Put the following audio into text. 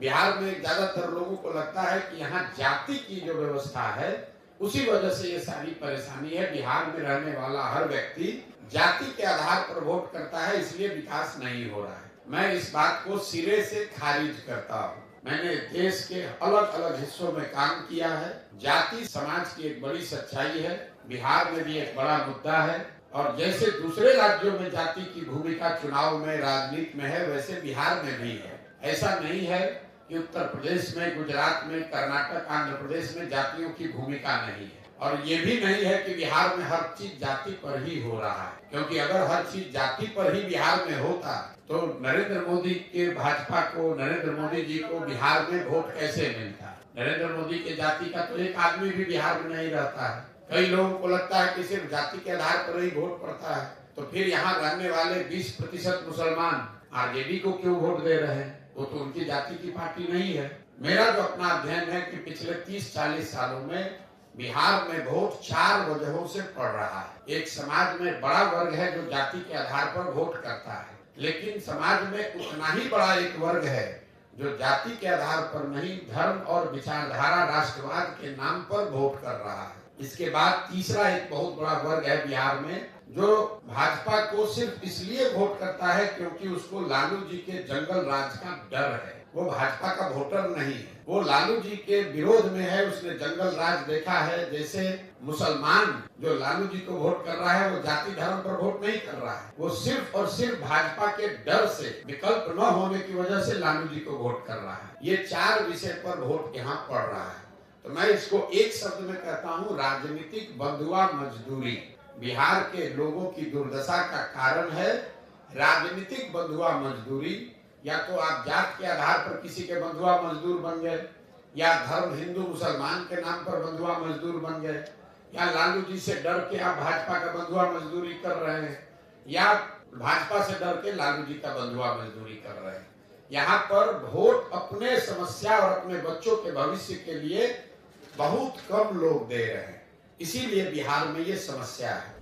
बिहार में ज्यादातर लोगों को लगता है कि यहाँ जाति की जो व्यवस्था है उसी वजह से ये सारी परेशानी है। बिहार में रहने वाला हर व्यक्ति जाति के आधार पर वोट करता है, इसलिए विकास नहीं हो रहा है। मैं इस बात को सिरे से खारिज करता हूँ। मैंने देश के अलग अलग हिस्सों में काम किया है। जाति समाज की एक बड़ी सच्चाई है, बिहार में भी एक बड़ा मुद्दा है। और जैसे दूसरे राज्यों में जाति की भूमिका चुनाव में, राजनीति में है, वैसे बिहार में भी है। ऐसा नहीं है कि उत्तर प्रदेश में, गुजरात में, कर्नाटक, आंध्र प्रदेश में जातियों की भूमिका नहीं है। और ये भी नहीं है कि बिहार में हर चीज जाति पर ही हो रहा है, क्योंकि अगर हर चीज जाति पर ही बिहार में होता तो नरेंद्र मोदी के भाजपा को, नरेंद्र मोदी जी को बिहार में वोट कैसे मिलता। नरेंद्र मोदी के जाति का तो एक आदमी भी बिहार में नहीं रहता है। कई लोगों को लगता है कि सिर्फ जाति के आधार पर ही वोट पड़ता है, तो फिर यहाँ रहने वाले 20% मुसलमान आरजेडी को क्यों वोट दे रहे हैं? वो तो उनकी जाति की पार्टी नहीं है। मेरा जो अपना अध्ययन है कि पिछले 30-40 सालों में बिहार में वोट 4 वजहों से पड़ रहा है। एक, समाज में बड़ा वर्ग है जो जाति के आधार पर वोट करता है, लेकिन समाज में उतना ही बड़ा एक वर्ग है जो जाति के आधार पर नहीं, धर्म और विचारधारा, राष्ट्रवाद के नाम पर वोट कर रहा है। इसके बाद तीसरा एक बहुत बड़ा वर्ग है बिहार में जो भाजपा को सिर्फ इसलिए वोट करता है क्योंकि उसको लालू जी के जंगल राज का डर है। वो भाजपा का वोटर नहीं है, वो लालू जी के विरोध में है। उसने जंगल राज देखा है। जैसे मुसलमान जो लालू जी को वोट कर रहा है वो जाति धर्म पर वोट नहीं कर रहा है, वो सिर्फ और सिर्फ भाजपा के डर से, विकल्प न होने की वजह से लालू जी को वोट कर रहा है। ये 4 विषय पर वोट यहाँ पड़ रहा है। तो मैं इसको एक शब्द में कहता हूँ, राजनीतिक बंधुआ मजदूरी। बिहार के लोगों की दुर्दशा का कारण है राजनीतिक बंधुआ मजदूरी। या तो आप जात के आधार पर किसी के बंधुआ मजदूर बन गए, या धर्म हिंदू मुसलमान के नाम पर बंधुआ मजदूर बन गए, या लालू जी से डर के आप भाजपा का बंधुआ मजदूरी कर रहे हैं, या भाजपा से डर के लालू जी का बंधुआ मजदूरी कर रहे हैं। यहाँ पर वोट अपने समस्या और अपने बच्चों के भविष्य के लिए बहुत कम लोग दे रहे हैं, इसीलिए बिहार में ये समस्या है।